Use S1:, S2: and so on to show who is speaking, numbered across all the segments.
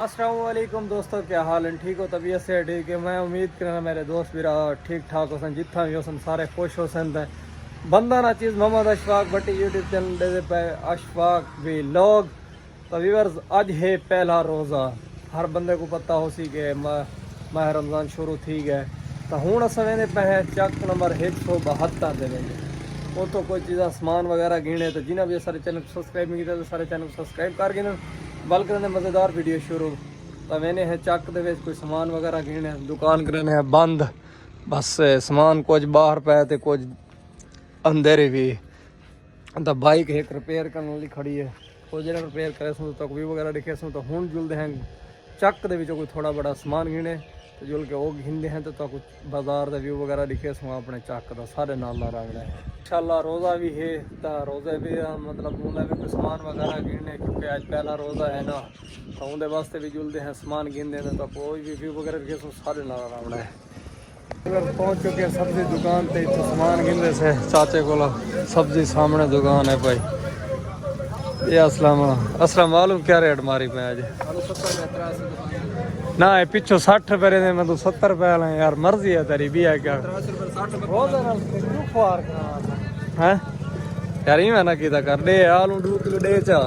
S1: अस्सलाम वालेकुम दोस्तों, क्या हाल है? ठीक हो? तबीयत से ठीक है। मैं उम्मीद करना मेरे दोस्त भी ठीक ठाक होसन, जितना भी होसन सारे खुश होसन। बंदा ना चीज़ मोहम्मद अशफाक भट्टी यूट्यूब चैनल पे अशफाक भी लोग। तो व्यूअर्स, आज है पहला रोज़ा। हर बंदे को पता हो सी के माह रमज़ान शुरू थी गए। तो हूँ अस वेंदे पे चक नंबर 172 दे वेंदे। वो तो कोई चीज़ा समान वगैरह गिने, तो जिन्हें भी सारे चैनल सब्सक्राइब नहीं किया तो सारे चैनल सब्सक्राइब कर गिने। बल करने मज़ेदार वीडियो शुरू। तो मैंने है चक दे कोई समान वगैरह गिने, दुकान करने है बंद। बस समान कुछ बाहर पे ते कुछ अंदर भी। तो बाइक एक रिपेयर करने वाली खड़ी है, कुछ जरा रिपेयर करे सो तो व्यू वगैरह दिखे सो। तो हूँ जुलते हैं चक दे कोई थोड़ा बड़ा समान गिने, तो जुल के वो घिनते हैं तो कुछ बाजार का व्यू वगैरह दिखे सो अपने चक का सारे नाल रगड़ा है। इंशाल्लाह रोज़ा भी है, तो रोज़े भी मतलब उन्हें भी कुछ सामान वगैरह गिनने, क्योंकि आज पहला रोज़ा है ना। तो उनके वास्ते भी जुलते हैं समान गिन देते, तो कोई भी व्यू वगैरह दिखे सो सारे नाल रगड़ा है। अगर पहुँच चुके हैं सब्जी दुकान पे, तो सामान गिनते से चाचे को सब्जी सामने दुकान है भाई। ये अस्सलाम वालेकुम, क्या रेट मारी पे आज? ना है पिछो 60 रुपए दे, मैं तो 70 रुपए ला यार, मर्जी है तेरी भी है क्या? हैं यार ही मैंने कीता कर दे आलू 2 किलो दे चा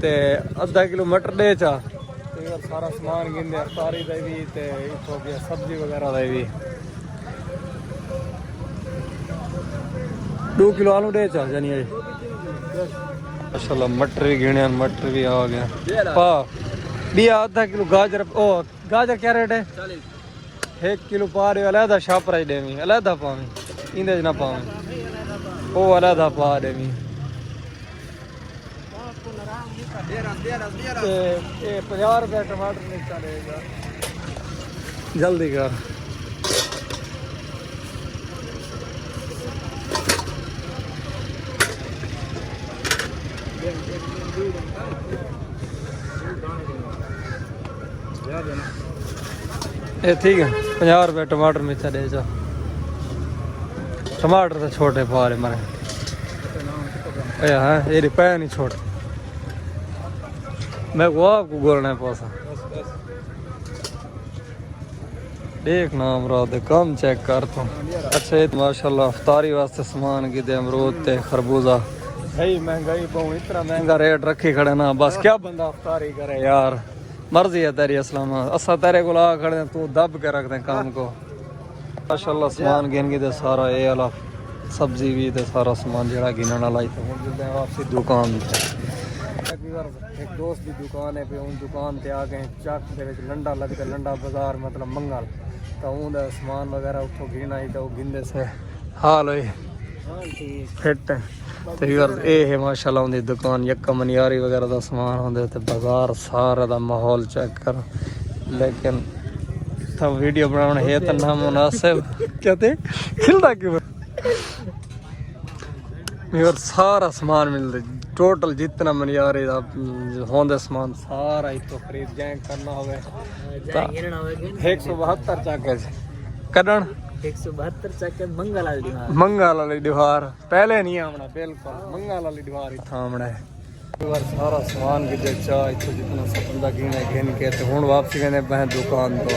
S1: ते आधा किलो मटर दे चा। ते यार सारा सामान गिनदे अफ्तारी दे भी ते इथों भी सब्जी वगैरह दे भी। 2 किलो आलू दे चा जानी है माशाल्लाह। मटर भी गिने, मटर भी आ गया पा भी। आधा किलो गाजर, ओ गाजर क्या रेट है? 1 किलो पा रहे अलहदा शाप प्राइस देवी अलहदा पावी इंदे ना पावी ओ अलहदा पा देवी। 50 रुपये टमाटर नहीं चलेगा, जल्दी कर। ये ठीक है, 50 रुपये टमाटर मिर्चा दे जा। टमाटर तो छोटे पा रहे मारे है, ये रुपया नहीं छोटे। मैं वो आपको बोलना है पैसा देख ना अमरूद कम चेक कर तो। अच्छा ये माशाल्लाह अफ्तारी वास्ते सामान की दे अमरूद ते खरबूजा। भाई महंगाई बहुत, इतना महंगा रेट रखी खड़े ना, बस क्या बंदा अफ्तारी करे यार। मर्जी है तेरी असलम, असा तेरे को ला खड़े तू दब के रख दे काम को। माशाल्लाह सामान गिन के सारा ये वाला सब्जी भी ते सारा सामान जरा गिनने वाला ही। तो वापसी दुकान एक दोस्त की दुकान है पे, उन दुकान पे आ गए। चक दे लंडा लगता, लंडा बाजार मतलब मंगल। तो उन समान वगैरह उठो गिना ही, तो गिनते से हाल होए फिट। तो ये है माशाल्लाह उनकी दुकान, यक्का मनियारी वगैरह का समान होंगे। तो बाजार सारा का माहौल चेक करो। लेकिन तो वीडियो बनाना है तो ना मुनासिब कहते खिलता क्यों और सारा सामान मिलता। टोटल जितना मनियारी होंगे सामान सारा इतो खरीद जाए करना हो 172 चाके कदन
S2: 172 चक्के
S1: मंगल वाली दीवार पहले नहीं आमना, बिल्कुल मंगल वाली दीवार इतना आमना है। सारा सामान की बेचा इतो जितना सपंदा गिने गिन के, तो हूँ वापसी कहने पे दुकान तो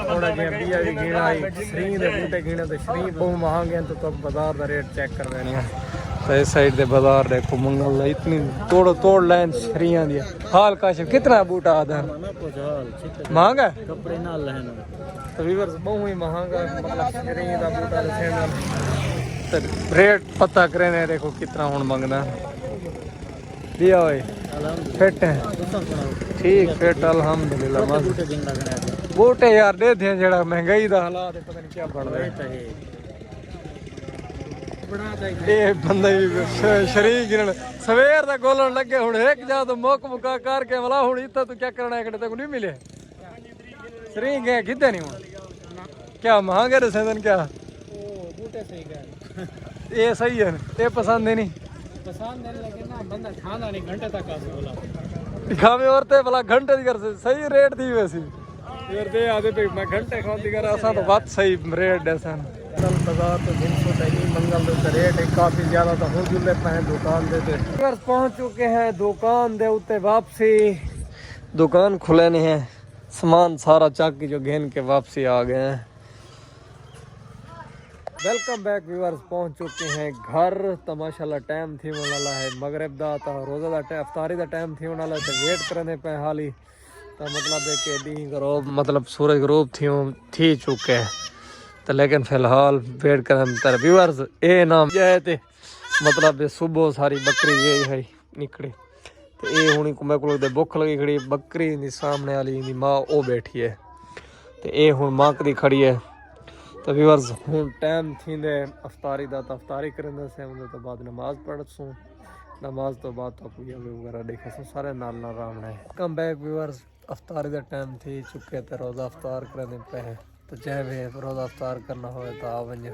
S1: थोड़ा बिया भी गिना श्री के बूटे गिने। तो श्री बहुत महंगे हैं, तो बाजार का रेट चेक कर देनी है। तो इस साइड दे बाजार देखो मंगल इतनी तोड़ लाइन श्रियां दी हाल का कितना बूटा आधा महंगा
S2: कपड़े ना लेना।
S1: तो व्यूअर्स बहुत ही महंगा मतलब श्री का बूटा लेना। तो रेट पता करे देखो कितना हूँ मंगना दिया हुए फिट है ठीक फिट अल्हम्दुलिल्लाह मस्त बूटे यार दे थे जरा महंगाई का हालात पता नहीं क्या बन रहा है। ये बंदा शरीर गिरन सवेर का गोलन लगे हूँ एक जा तो मुक मुका करके मला हूँ इतना तो क्या करना है तेको नहीं मिले शरीर गए कितने नहीं हूँ क्या महंगे रहे क्या ये सही है ये पसंद है नहीं
S2: पसंद है, लेकिन ना बंदा खाना नहीं घंटे तक आ बोला
S1: खावे और ते भला घंटे कर सही रेट थी वैसी यार दे आदे पे मैं घंटे खाती कर ऐसा तो बात सही रेट ऐसा बाजार तो दिन सो नहीं मंगल तो रेट है काफी ज्यादा। तो हूँ जुले पे दुकान दे पहुंच चुके हैं दुकान दे उत्ते वापसी। दुकान खुले नहीं है, सामान सारा चक के जो घेन के वापसी आ गए हैं। वेलकम बैक व्यूअर्स, पहुंच चुके हैं घर। तो माशाल्लाह टाइम थी वाला है मगरिब दा, तो रोज़ा दा अफ्तारी दा टाइम थी वाला, तो वेट करने पे हाल ही तो मतलब है कि डी गरूब मतलब सूरज गरूब थी चुके हैं। तो लेकिन फिलहाल वेट कर व्यूअर्स ये नाम जाए थे मतलब सुबह सारी बकरी गई है निकली, तो ये हूँ मेरे को भुख लगी खड़ी बकरी दी सामने वाली माँ वो बैठी है, तो ये हूँ माँ दी खड़ी है। तो व्यूअर्स हूँ टाइम थींदे अफ्तारी दा, तो अफ्तारी करेंदे से उन तो बाद नमाज पढ़सूँ, नमाज तो बाद तो कोई वगैरह देखे सो सारे नाल नाल रामना है। कम बैक व्यूअर्स, अफ्तारी दा टाइम थी चुके तो रोज़ा अफ्तार करने पे है, तो चाहे वे रोज़ा अफ्तार करना हो तो आ वंज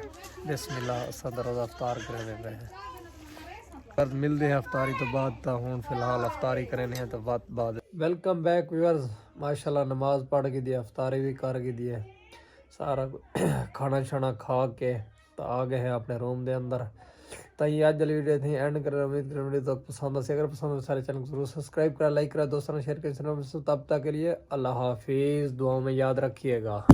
S1: बिस्मिल्लाह असा तो रोज़ा अफ्तार करने पे है। पर मिलते हैं अफ्तारी तो बाद, तो हूँ फिलहाल अफ्तारी करने हैं तो बाद। वेलकम बैक व्यूअर्स, माशाल्लाह नमाज पढ़ के दी, अफ्तारी भी कर के दी है, सारा खाना शाना खा के तो आ गए हैं अपने रूम के अंदर। तो ये आज वाली वीडियो थी एंड कर, उम्मीद कर वीडियो तो पसंद आए, अगर पसंद हो सारे चैनल को जरूर सब्सक्राइब करा, लाइक करा, दोस्तों ने शेयर करें। तब तक के लिए अल्लाह हाफिज़, दुआओं में याद रखिएगा।